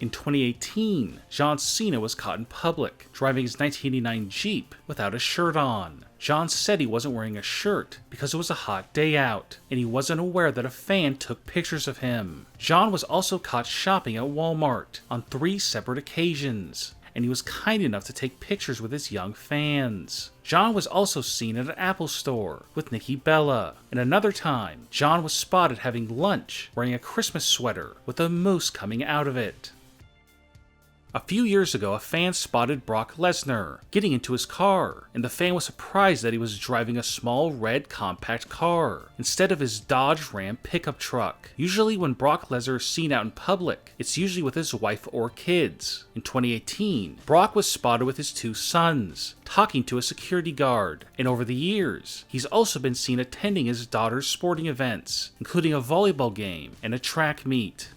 In 2018, Cena was caught in public, driving his 1989 Jeep without a shirt on. John said he wasn't wearing a shirt because it was a hot day out, and he wasn't aware that a fan took pictures of him. John was also caught shopping at Walmart on 3 separate occasions, and he was kind enough to take pictures with his young fans. John was also seen at an Apple store with Nikki Bella, and another time, John was spotted having lunch wearing a Christmas sweater with a moose coming out of it. A few years ago, a fan spotted Brock Lesnar getting into his car, and the fan was surprised that he was driving a small red compact car instead of his Dodge Ram pickup truck. Usually when Brock Lesnar is seen out in public, it's usually with his wife or kids. In 2018, Brock was spotted with his 2 sons, talking to a security guard, and over the years, he's also been seen attending his daughter's sporting events, including a volleyball game and a track meet.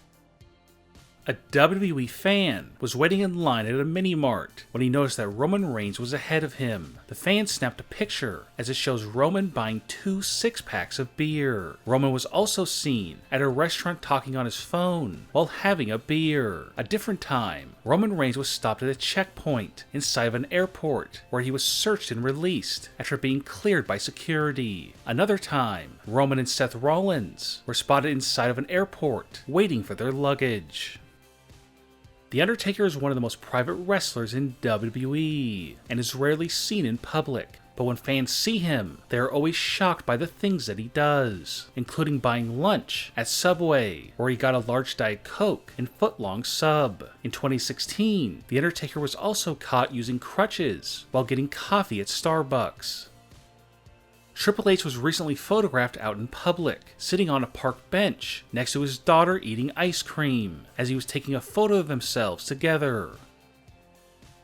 A WWE fan was waiting in line at a mini-mart when he noticed that Roman Reigns was ahead of him. The fan snapped a picture as it shows Roman buying 2 6-packs of beer. Roman was also seen at a restaurant talking on his phone while having a beer. A different time, Roman Reigns was stopped at a checkpoint inside of an airport where he was searched and released after being cleared by security. Another time, Roman and Seth Rollins were spotted inside of an airport waiting for their luggage. The Undertaker is one of the most private wrestlers in WWE, and is rarely seen in public, but when fans see him, they are always shocked by the things that he does, including buying lunch at Subway, where he got a large Diet Coke and foot-long sub. In 2016, The Undertaker was also caught using crutches while getting coffee at Starbucks. Triple H was recently photographed out in public, sitting on a park bench next to his daughter eating ice cream, as he was taking a photo of themselves together.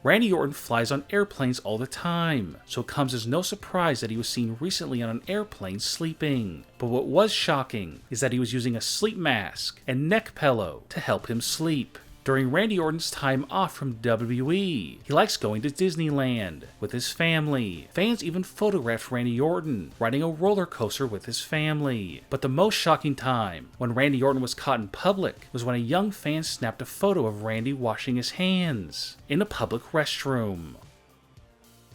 Randy Orton flies on airplanes all the time, so it comes as no surprise that he was seen recently on an airplane sleeping. But what was shocking is that he was using a sleep mask and neck pillow to help him sleep. During Randy Orton's time off from WWE, he likes going to Disneyland with his family. Fans even photographed Randy Orton riding a roller coaster with his family. But the most shocking time, when Randy Orton was caught in public, was when a young fan snapped a photo of Randy washing his hands in a public restroom.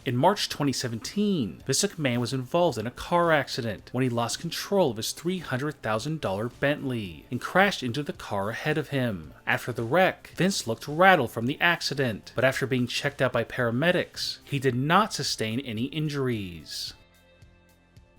In March 2017, Vince McMahon was involved in a car accident when he lost control of his $300,000 Bentley and crashed into the car ahead of him. After the wreck, Vince looked rattled from the accident, but after being checked out by paramedics, he did not sustain any injuries.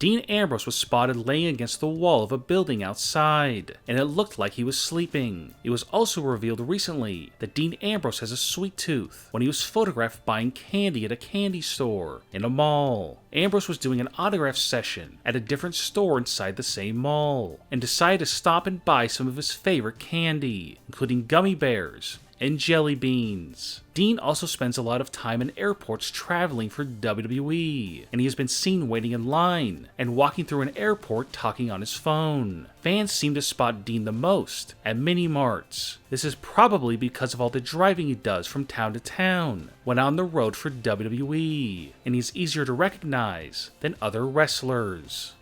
Dean Ambrose was spotted laying against the wall of a building outside, and it looked like he was sleeping. It was also revealed recently that Dean Ambrose has a sweet tooth when he was photographed buying candy at a candy store in a mall. Ambrose was doing an autograph session at a different store inside the same mall, and decided to stop and buy some of his favorite candy, including gummy bears and jelly beans. Dean also spends a lot of time in airports traveling for WWE, and he has been seen waiting in line and walking through an airport talking on his phone. Fans seem to spot Dean the most at mini-marts. This is probably because of all the driving he does from town to town when on the road for WWE, and he's easier to recognize than other wrestlers.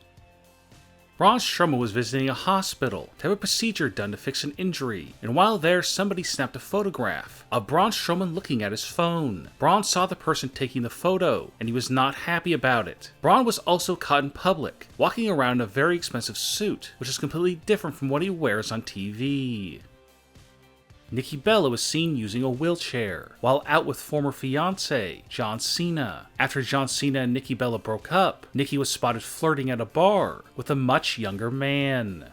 Braun Strowman was visiting a hospital to have a procedure done to fix an injury, and while there, somebody snapped a photograph of Braun Strowman looking at his phone. Braun saw the person taking the photo, and he was not happy about it. Braun was also caught in public, walking around in a very expensive suit, which is completely different from what he wears on TV. Nikki Bella was seen using a wheelchair while out with former fiancé John Cena. After John Cena and Nikki Bella broke up, Nikki was spotted flirting at a bar with a much younger man.